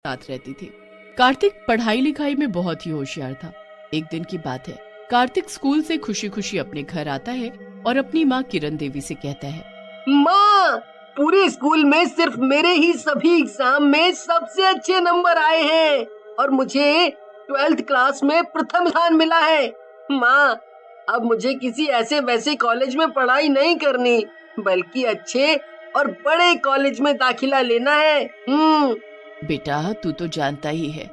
साथ रहती थी। कार्तिक पढ़ाई लिखाई में बहुत ही होशियार था। एक दिन की बात है, कार्तिक स्कूल से खुशी खुशी अपने घर आता है और अपनी माँ किरण देवी से कहता है, माँ, पूरे स्कूल में सिर्फ मेरे ही सभी एग्जाम में सबसे अच्छे नंबर आए हैं और मुझे 12th क्लास में प्रथम स्थान मिला है। माँ, अब मुझे किसी ऐसे वैसे कॉलेज में पढ़ाई नहीं करनी, बल्कि अच्छे और बड़े कॉलेज में दाखिला लेना है। बेटा, तू तो जानता ही है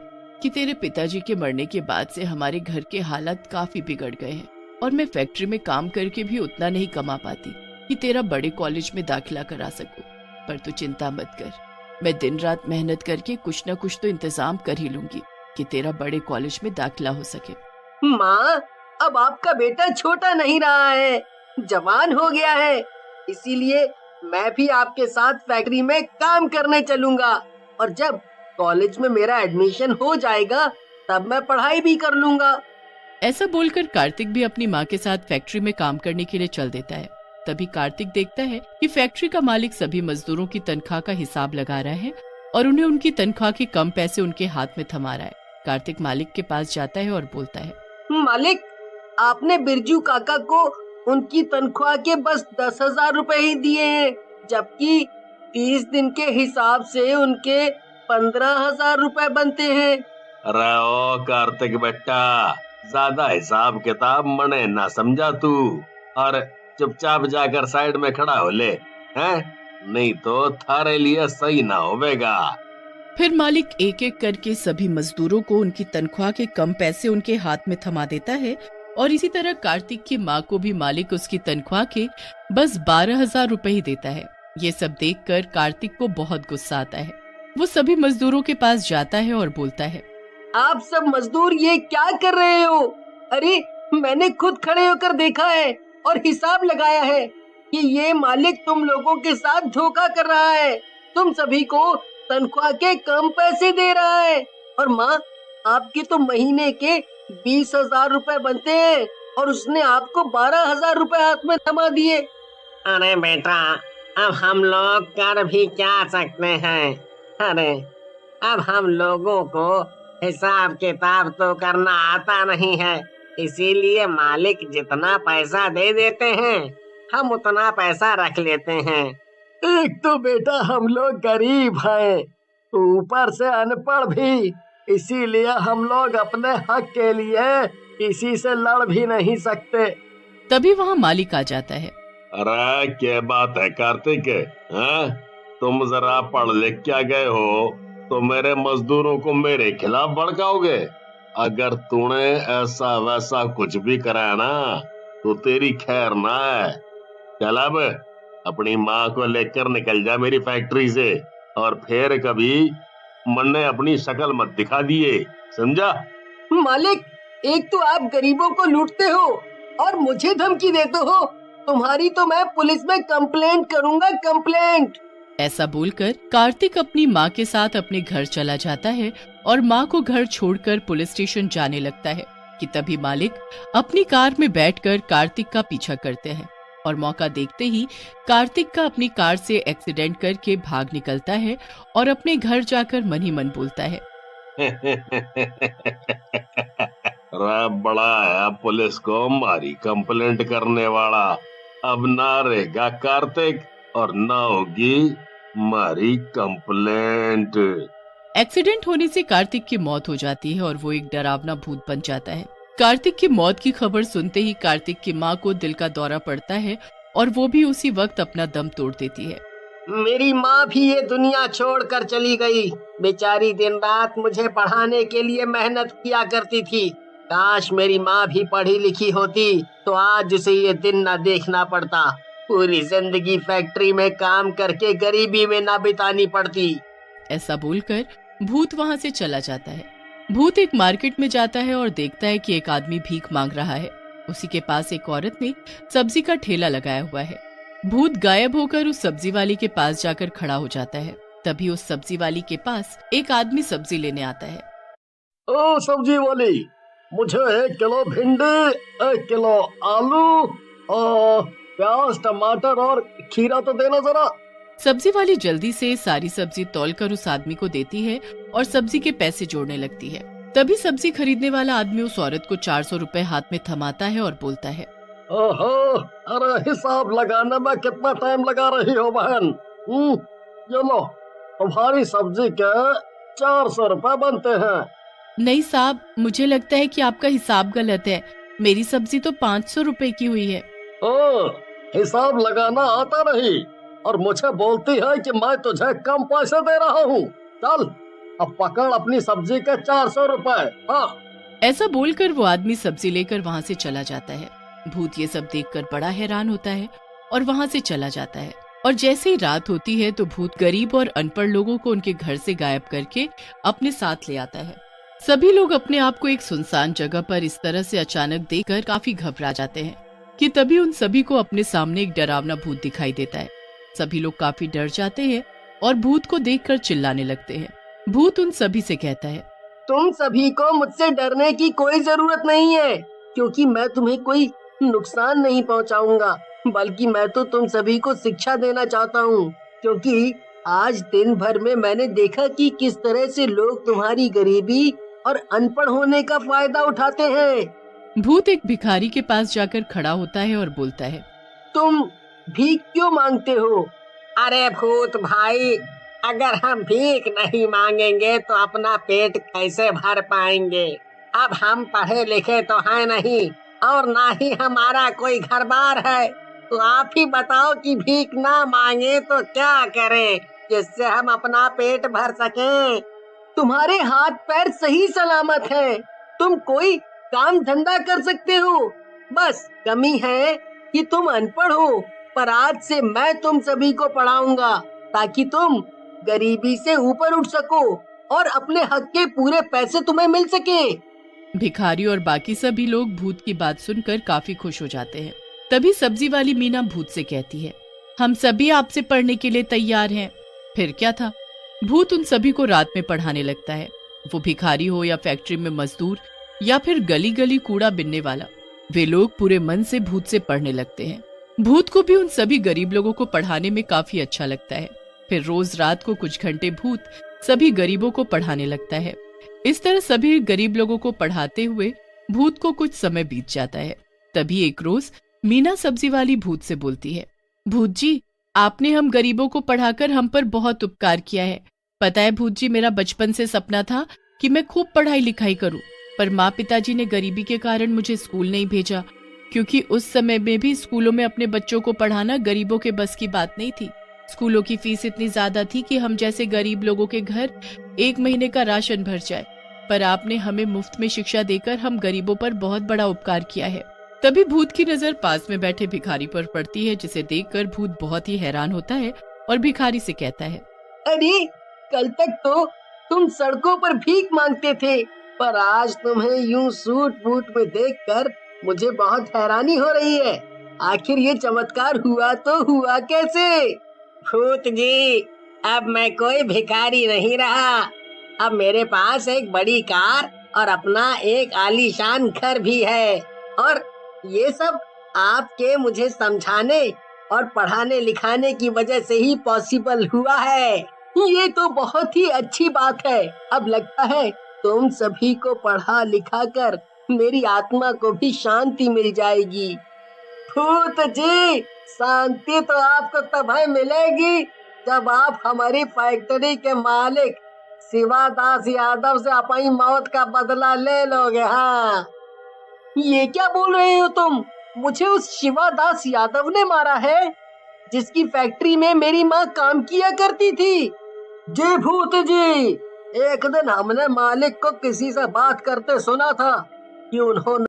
कि तेरे पिताजी के मरने के बाद से हमारे घर के हालात काफी बिगड़ गए हैं और मैं फैक्ट्री में काम करके भी उतना नहीं कमा पाती कि तेरा बड़े कॉलेज में दाखिला करा सकूं। पर तू चिंता मत कर, मैं दिन रात मेहनत करके कुछ न कुछ तो इंतजाम कर ही लूंगी कि तेरा बड़े कॉलेज में दाखिला हो सके। माँ, अब आपका बेटा छोटा नहीं रहा है, जवान हो गया है, इसीलिए मैं भी आपके साथ फैक्ट्री में काम करने चलूंगा और जब कॉलेज में मेरा एडमिशन हो जाएगा तब मैं पढ़ाई भी कर लूंगा। ऐसा बोलकर कार्तिक भी अपनी माँ के साथ फैक्ट्री में काम करने के लिए चल देता है। तभी कार्तिक देखता है कि फैक्ट्री का मालिक सभी मजदूरों की तनख्वाह का हिसाब लगा रहा है और उन्हें उनकी तनख्वाह के कम पैसे उनके हाथ में थमा रहा है। कार्तिक मालिक के पास जाता है और बोलता है, मालिक, आपने बिरजू काका को उनकी तनख्वाह के बस 10,000 रुपए ही दिए हैं, जबकि 30 दिन के हिसाब से उनके 15,000 रुपए बनते हैं। अरे ओ कार्तिक बेटा, ज्यादा हिसाब किताब मने ना समझा तू और चुपचाप जाकर साइड में खड़ा हो ले, हैं? नहीं तो थारे लिए सही ना होवेगा। फिर मालिक एक एक करके सभी मजदूरों को उनकी तनख्वाह के कम पैसे उनके हाथ में थमा देता है और इसी तरह कार्तिक की माँ को भी मालिक उसकी तनख्वाह के बस 12,000 रुपए ही देता है। ये सब देखकर कार्तिक को बहुत गुस्सा आता है। वो सभी मजदूरों के पास जाता है और बोलता है, आप सब मजदूर ये क्या कर रहे हो? अरे, मैंने खुद खड़े होकर देखा है और हिसाब लगाया है कि ये मालिक तुम लोगों के साथ धोखा कर रहा है। तुम सभी को तनख्वाह के कम पैसे दे रहा है और माँ, आपके तो महीने के 20,000 रुपए बनते हैं और उसने आपको 12,000 रुपए हाथ में थमा दिए। अरे बेटा, अब हम लोग कर भी क्या सकते हैं? अरे, अब हम लोगों को हिसाब किताब तो करना आता नहीं है, इसीलिए मालिक जितना पैसा दे देते हैं हम उतना पैसा रख लेते हैं। एक तो बेटा हम लोग गरीब हैं, ऊपर से अनपढ़ भी, इसीलिए हम लोग अपने हक के लिए किसी से लड़ भी नहीं सकते। तभी वहाँ मालिक आ जाता है। अरे क्या बात है कार्तिक, हैं? तुम जरा पढ़ लिख क्या गए हो तो मेरे मजदूरों को मेरे खिलाफ भड़काओगे? अगर तूने ऐसा वैसा कुछ भी करा ना तो तेरी खैर ना है। चल अब अपनी माँ को लेकर निकल जा मेरी फैक्ट्री से और फिर कभी मन ने अपनी शक्ल मत दिखा दिए, समझा? मालिक, एक तो आप गरीबों को लूटते हो और मुझे धमकी देते हो। तुम्हारी तो मैं पुलिस में कंप्लेंट करूंगा, कंप्लेंट। ऐसा बोलकर कार्तिक अपनी माँ के साथ अपने घर चला जाता है और माँ को घर छोड़कर पुलिस स्टेशन जाने लगता है कि तभी मालिक अपनी कार में बैठकर कार्तिक का पीछा करते हैं और मौका देखते ही कार्तिक का अपनी कार से एक्सीडेंट करके भाग निकलता है और अपने घर जाकर मन ही मन बोलता है, बड़ा है पुलिस को मारी कंप्लेंट करने वाला। अब ना रहेगा कार्तिक और ना होगी मारी कंप्लेंट। एक्सीडेंट होने से कार्तिक की मौत हो जाती है और वो एक डरावना भूत बन जाता है। कार्तिक की मौत की खबर सुनते ही कार्तिक की माँ को दिल का दौरा पड़ता है और वो भी उसी वक्त अपना दम तोड़ देती है। मेरी माँ भी ये दुनिया छोड़कर चली गई। बेचारी दिन रात मुझे पढ़ाने के लिए मेहनत किया करती थी। काश मेरी माँ भी पढ़ी लिखी होती तो आज उसे ये दिन न देखना पड़ता। पूरी जिंदगी फैक्ट्री में काम करके गरीबी में ना बितानी पड़ती। ऐसा बोलकर भूत वहाँ से चला जाता है। भूत एक मार्केट में जाता है और देखता है कि एक आदमी भीख मांग रहा है। उसी के पास एक औरत ने सब्जी का ठेला लगाया हुआ है। भूत गायब होकर उस सब्जी वाली के पास जाकर खड़ा हो जाता है। तभी उस सब्जी वाली के पास एक आदमी सब्जी लेने आता है। ओ सब्जी वाली, मुझे 1 किलो भिंडी, 1 किलो आलू और प्याज, टमाटर और खीरा तो देना जरा। सब्जी वाली जल्दी से सारी सब्जी तौलकर उस आदमी को देती है और सब्जी के पैसे जोड़ने लगती है। तभी सब्जी खरीदने वाला आदमी उस औरत को 400 रुपए हाथ में थमाता है और बोलता है, ओहो, अरे हिसाब लगाने में कितना टाइम लगा रही हो बहन। ये लो, तुम्हारी सब्जी के 400 रुपए बनते हैं। नहीं साहब, मुझे लगता है कि आपका हिसाब गलत है। मेरी सब्जी तो 500 रुपए की हुई है। ओ, हिसाब लगाना आता नहीं और मुझे बोलती है कि मैं तुझे कम पैसे दे रहा हूँ। चल अब पकड़ अपनी सब्जी के 400 रुपए। हाँ। ऐसा बोलकर वो आदमी सब्जी लेकर वहाँ से चला जाता है। भूत ये सब देखकर बड़ा हैरान होता है और वहाँ से चला जाता है। और जैसे ही रात होती है तो भूत गरीब और अनपढ़ लोगों को उनके घर से गायब करके अपने साथ ले आता है। सभी लोग अपने आप को एक सुनसान जगह पर इस तरह से अचानक देखकर काफी घबरा जाते हैं कि तभी उन सभी को अपने सामने एक डरावना भूत दिखाई देता है। सभी लोग काफी डर जाते हैं और भूत को देखकर चिल्लाने लगते हैं। भूत उन सभी से कहता है, तुम सभी को मुझसे डरने की कोई जरूरत नहीं है, क्योंकि मैं तुम्हें कोई नुकसान नहीं पहुंचाऊंगा, बल्कि मैं तो तुम सभी को शिक्षा देना चाहता हूं, क्योंकि आज दिन भर में मैंने देखा कि किस तरह से लोग तुम्हारी गरीबी और अनपढ़ होने का फायदा उठाते हैं। भूत एक भिखारी के पास जाकर खड़ा होता है और बोलता है, तुम भीख क्यों मांगते हो? अरे भूत भाई, अगर हम भीख नहीं मांगेंगे तो अपना पेट कैसे भर पाएंगे? अब हम पढ़े लिखे तो हैं नहीं और ना ही हमारा कोई घर बार है, तो आप ही बताओ कि भीख ना मांगे तो क्या करें जिससे हम अपना पेट भर सकें? तुम्हारे हाथ पैर सही सलामत हैं, तुम कोई काम धंधा कर सकते हो, बस कमी है कि तुम अनपढ़ हो। पर आज से मैं तुम सभी को पढ़ाऊंगा ताकि तुम गरीबी से ऊपर उठ सको और अपने हक के पूरे पैसे तुम्हें मिल सके। भिखारी और बाकी सभी लोग भूत की बात सुनकर काफी खुश हो जाते हैं। तभी सब्जी वाली मीना भूत से कहती है, हम सभी आपसे पढ़ने के लिए तैयार हैं। फिर क्या था, भूत उन सभी को रात में पढ़ाने लगता है। वो भिखारी हो या फैक्ट्री में मजदूर या फिर गली गली कूड़ा बिनने वाला, वे लोग पूरे मन से भूत से पढ़ने लगते हैं। भूत को भी उन सभी गरीब लोगों को पढ़ाने में काफी अच्छा लगता है। फिर रोज रात को कुछ घंटे भूत सभी गरीबों को पढ़ाने लगता है। इस तरह सभी गरीब लोगों को पढ़ाते हुए भूत को कुछ समय बीत जाता है। तभी एक रोज मीना सब्जी वाली भूत से बोलती है, भूत जी, आपने हम गरीबों को पढ़ाकर हम पर बहुत उपकार किया है। पता है भूत जी, मेरा बचपन से सपना था कि मैं खूब पढ़ाई लिखाई करूं, पर माँ पिताजी ने गरीबी के कारण मुझे स्कूल नहीं भेजा, क्योंकि उस समय में भी स्कूलों में अपने बच्चों को पढ़ाना गरीबों के बस की बात नहीं थी। स्कूलों की फीस इतनी ज्यादा थी कि हम जैसे गरीब लोगों के घर 1 महीने का राशन भर जाए। पर आपने हमें मुफ्त में शिक्षा देकर हम गरीबों पर बहुत बड़ा उपकार किया है। तभी भूत की नजर पास में बैठे भिखारी पर पड़ती है, जिसे देखकर भूत बहुत ही हैरान होता है और भिखारी से कहता है, अरे कल तक तो तुम सड़कों पर भीख मांगते थे, पर आज तुम्हें यूं सूट बूट में देखकर मुझे बहुत हैरानी हो रही है। आखिर ये चमत्कार हुआ तो हुआ कैसे? भूत जी, अब मैं कोई भिखारी नहीं रहा। अब मेरे पास एक बड़ी कार और अपना एक आलीशान घर भी है, और ये सब आपके मुझे समझाने और पढ़ाने लिखाने की वजह से ही पॉसिबल हुआ है। ये तो बहुत ही अच्छी बात है। अब लगता है तुम सभी को पढ़ा लिखा कर मेरी आत्मा को भी शांति मिल जाएगी। भूत जी, शांति तो आपको तभी मिलेगी जब आप हमारी फैक्ट्री के मालिक शिवादास यादव से अपनी मौत का बदला ले लोगे। हाँ, ये क्या बोल रहे हो तुम? मुझे उस शिवादास यादव ने मारा है जिसकी फैक्ट्री में मेरी माँ काम किया करती थी? जी भूत जी, एक दिन हमने मालिक को किसी से बात करते सुना था कि उन्होंने